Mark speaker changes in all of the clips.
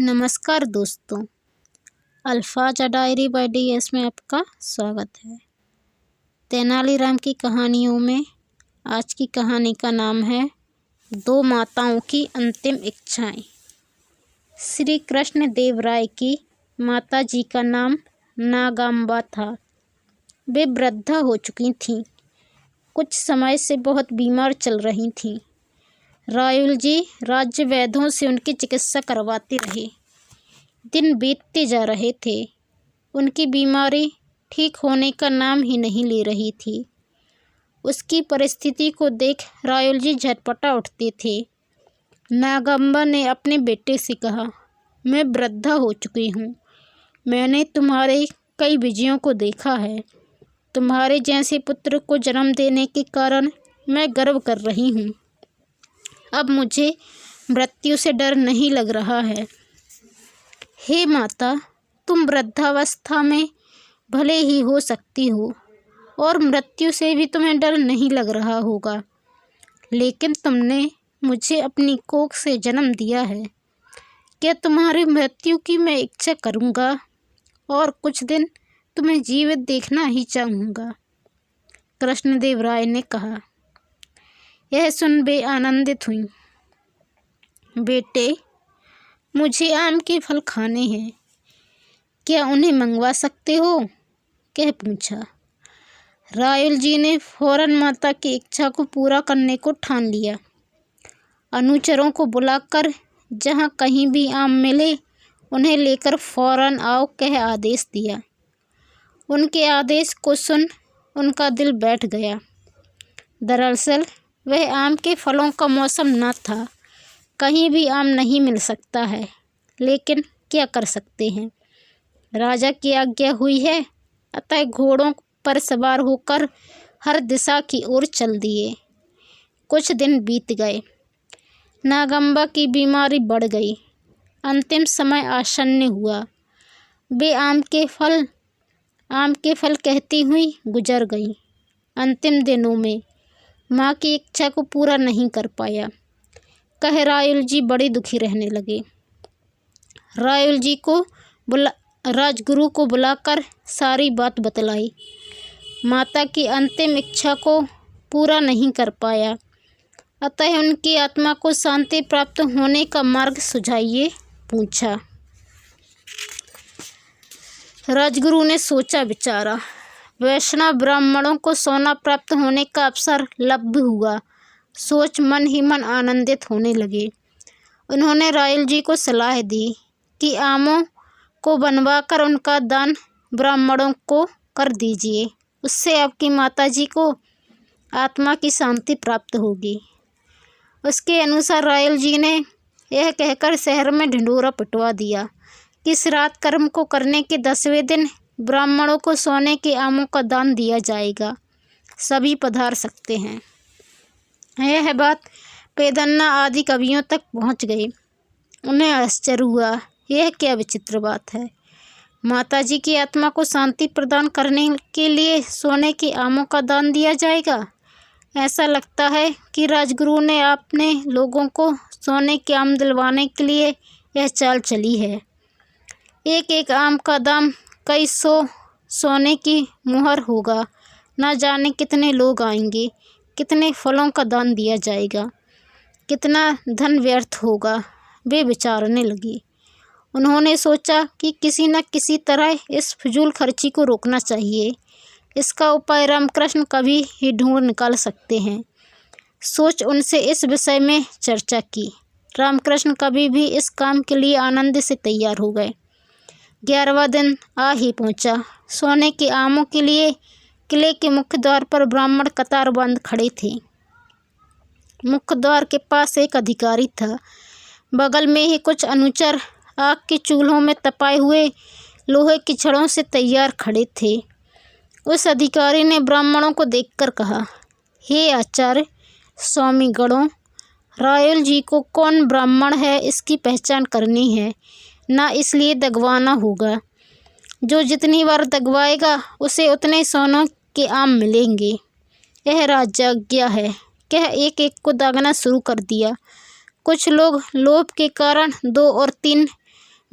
Speaker 1: नमस्कार दोस्तों, अल्फाजा diary bye DS में आपका स्वागत है। तेनालीराम की कहानियों में आज की कहानी का नाम है दो माताओं की अंतिम इच्छाएं। श्री कृष्ण देव राय की माता जी का नाम नागाम्बा था। वे वृद्धा हो चुकी थीं, कुछ समय से बहुत बीमार चल रही थीं। रायुल जी राज्य वैद्यों से उनकी चिकित्सा करवाते रहे। दिन बीतते जा रहे थे, उनकी बीमारी ठीक होने का नाम ही नहीं ले रही थी। उसकी परिस्थिति को देख रायुल जी झटपटा उठते थे। नागाम्बा ने अपने बेटे से कहा, मैं वृद्धा हो चुकी हूँ। मैंने तुम्हारे कई विजयों को देखा है। तुम्हारे जैसे पुत्र को जन्म देने के कारण मैं गर्व कर रही हूँ। अब मुझे मृत्यु से डर नहीं लग रहा है। हे माता, तुम वृद्धावस्था में भले ही हो सकती हो और मृत्यु से भी तुम्हें डर नहीं लग रहा होगा, लेकिन तुमने मुझे अपनी कोख से जन्म दिया है। क्या तुम्हारी मृत्यु की मैं इच्छा करूँगा और कुछ दिन तुम्हें जीवित देखना ही चाहूँगा। कृष्णदेव राय ने कहा। यह सुन वे आनंदित हुईं। बेटे, मुझे आम के फल खाने हैं, क्या उन्हें मंगवा सकते हो? कह पूछा। रायुल जी ने फौरन माता की इच्छा को पूरा करने को ठान लिया। अनुचरों को बुलाकर जहाँ कहीं भी आम मिले उन्हें लेकर फौरन आओ कह आदेश दिया। उनके आदेश को सुन उनका दिल बैठ गया। दरअसल वह आम के फलों का मौसम न था। कहीं भी आम नहीं मिल सकता है, लेकिन क्या कर सकते हैं। राजा की आज्ञा हुई है, अतः घोड़ों पर सवार होकर हर दिशा की ओर चल दिए। कुछ दिन बीत गए। नागाम्बा की बीमारी बढ़ गई। अंतिम समय आसन्न हुआ। वे आम के फल कहती हुई गुजर गई। अंतिम दिनों में माँ की इच्छा को पूरा नहीं कर पाया कह रायुल जी बड़े दुखी रहने लगे। रायुल जी को राजगुरु को बुलाकर सारी बात बतलाई। माता की अंतिम इच्छा को पूरा नहीं कर पाया, अतः उनकी आत्मा को शांति प्राप्त होने का मार्ग सुझाइए पूछा। राजगुरु ने सोचा विचारा। वैष्णव ब्राह्मणों को सोना प्राप्त होने का अवसर लब्ध हुआ। सोच मन ही मन आनंदित होने लगे। उन्होंने रायुल जी को सलाह दी कि आमों को बनवाकर उनका दान ब्राह्मणों को कर दीजिए। उससे आपकी माताजी को आत्मा की शांति प्राप्त होगी। उसके अनुसार रायुल जी ने यह कहकर शहर में ढिंढोरा पिटवा दिया कि श्राद्ध कर्म को करने के 10वें दिन ब्राह्मणों को सोने के आमों का दान दिया जाएगा। सभी पधार सकते हैं। यह बात पेदन्ना आदि कवियों तक पहुंच गई। उन्हें आश्चर्य हुआ, यह क्या विचित्र बात है। माताजी की आत्मा को शांति प्रदान करने के लिए सोने के आमों का दान दिया जाएगा। ऐसा लगता है कि राजगुरु ने अपने लोगों को सोने के आम दिलवाने के लिए यह चाल चली है। एक एक आम का दाम कई 100 सोने की मुहर होगा। न जाने कितने लोग आएंगे, कितने फलों का दान दिया जाएगा, कितना धन व्यर्थ होगा। वे विचारने लगी। उन्होंने सोचा कि किसी न किसी तरह इस फिजूल खर्ची को रोकना चाहिए। इसका उपाय रामकृष्ण कभी ही ढूंढ निकाल सकते हैं। सोच उनसे इस विषय में चर्चा की। रामकृष्ण कभी भी इस काम के लिए आनंद से तैयार हो गए। 11वां दिन आ ही पहुंचा। सोने के आमों के लिए किले के मुख्य द्वार पर ब्राह्मण कतार बांध खड़े थे। मुख्य द्वार के पास एक अधिकारी था। बगल में ही कुछ अनुचर आग के चूल्हों में तपाए हुए लोहे की छड़ों से तैयार खड़े थे। उस अधिकारी ने ब्राह्मणों को देखकर कहा, हे आचार्य स्वामी गणों, रायुल जी को कौन ब्राह्मण है इसकी पहचान करनी है, ना इसलिए दगवाना होगा। जो जितनी बार दगवाएगा उसे उतने सोनों के आम मिलेंगे। यह राजाज्ञा है। कह एक एक को दागना शुरू कर दिया। कुछ लोग लोभ के कारण 2 और 3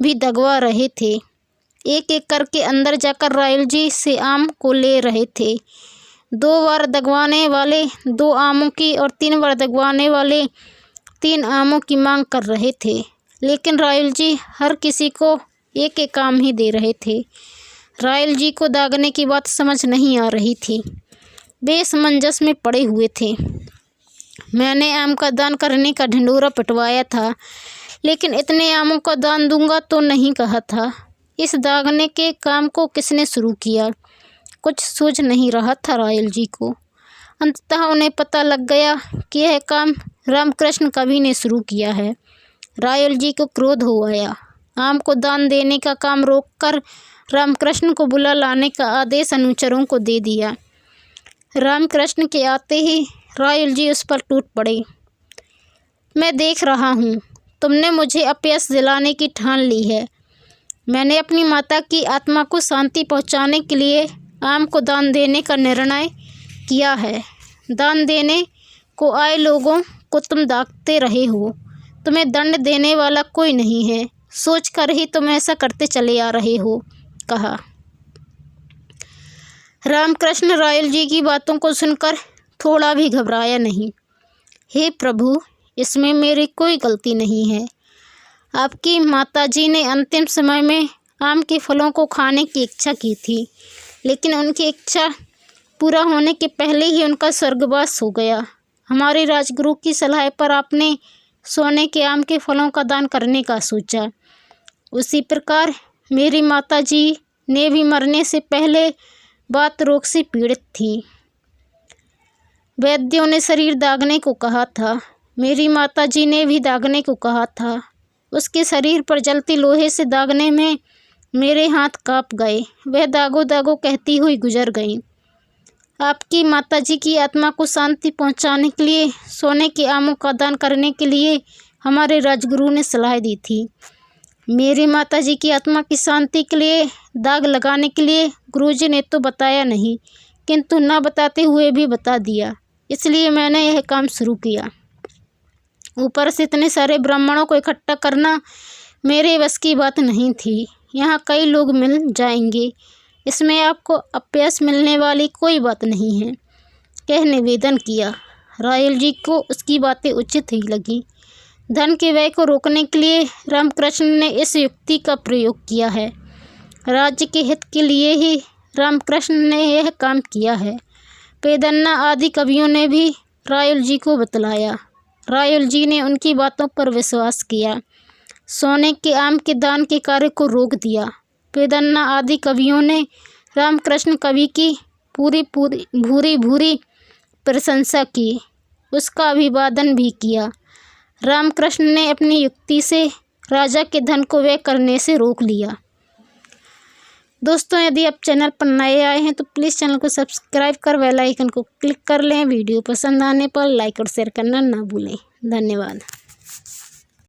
Speaker 1: भी दगवा रहे थे। एक एक करके अंदर जाकर रायल जी से आम को ले रहे थे। 2 बार दगवाने वाले 2 आमों की और 3 बार दगवाने वाले 3 आमों की मांग कर रहे थे, लेकिन रायल जी हर किसी को एक एक आम ही दे रहे थे। रायल जी को दागने की बात समझ नहीं आ रही थी। वे असमंजस में पड़े हुए थे। मैंने आम का दान करने का ढिंढोरा पिटवाया था, लेकिन इतने आमों का दान दूंगा तो नहीं कहा था। इस दागने के काम को किसने शुरू किया? कुछ सूझ नहीं रहा था रायल जी को। अंततः उन्हें पता लग गया कि यह काम रामकृष्ण कवि ने शुरू किया है। रायल जी को क्रोध हो आया। आम को दान देने का काम रोककर रामकृष्ण को बुला लाने का आदेश अनुचरों को दे दिया। रामकृष्ण के आते ही रायल जी उस पर टूट पड़े। मैं देख रहा हूँ, तुमने मुझे अपयश दिलाने की ठान ली है। मैंने अपनी माता की आत्मा को शांति पहुँचाने के लिए आम को दान देने का निर्णय किया है। दान देने को आए लोगों को तुम दागते रहे हो। तुम्हें दंड देने वाला कोई नहीं है, सोचकर ही तुम ऐसा करते चले आ रहे हो, कहा। रामकृष्ण रायल जी की बातों को सुनकर थोड़ा भी घबराया नहीं। हे प्रभु, इसमें मेरी कोई गलती नहीं है। आपकी माताजी ने अंतिम समय में आम के फलों को खाने की इच्छा की थी, लेकिन उनकी इच्छा पूरा होने के पहले ही उनका स्वर्गवास हो गया। हमारे राजगुरु की सलाह पर आपने सोने के आम के फलों का दान करने का सोचा। उसी प्रकार मेरी माताजी ने भी मरने से पहले बात रोग से पीड़ित थी। वैद्यों ने शरीर दागने को कहा था। मेरी माताजी ने भी दागने को कहा था। उसके शरीर पर जलती लोहे से दागने में मेरे हाथ कांप गए। वह दागो दागो कहती हुई गुजर गई। आपकी माताजी की आत्मा को शांति पहुंचाने के लिए सोने के आमों का दान करने के लिए हमारे राजगुरु ने सलाह दी थी। मेरी माताजी की आत्मा की शांति के लिए दाग लगाने के लिए गुरुजी ने तो बताया नहीं, किंतु न बताते हुए भी बता दिया, इसलिए मैंने यह काम शुरू किया। ऊपर से इतने सारे ब्राह्मणों को इकट्ठा करना मेरे बस की बात नहीं थी। यहाँ कई लोग मिल जाएंगे, इसमें आपको अपयश मिलने वाली कोई बात नहीं है, कह निवेदन किया। रायल जी को उसकी बातें उचित ही लगी। धन के व्यय को रोकने के लिए रामकृष्ण ने इस युक्ति का प्रयोग किया है। राज्य के हित के लिए ही रामकृष्ण ने यह काम किया है। पेदन्ना आदि कवियों ने भी रायल जी को बतलाया। रायल जी ने उनकी बातों पर विश्वास किया। सोने के आम के दान के कार्य को रोक दिया। पेदन्ना आदि कवियों ने रामकृष्ण कवि की भूरी भूरी प्रशंसा की, उसका अभिवादन भी किया। रामकृष्ण ने अपनी युक्ति से राजा के धन को व्यय करने से रोक लिया। दोस्तों, यदि आप चैनल पर नए आए हैं तो प्लीज़ चैनल को सब्सक्राइब कर बेल आइकन को क्लिक कर लें। वीडियो पसंद आने पर लाइक और शेयर करना ना भूलें। धन्यवाद।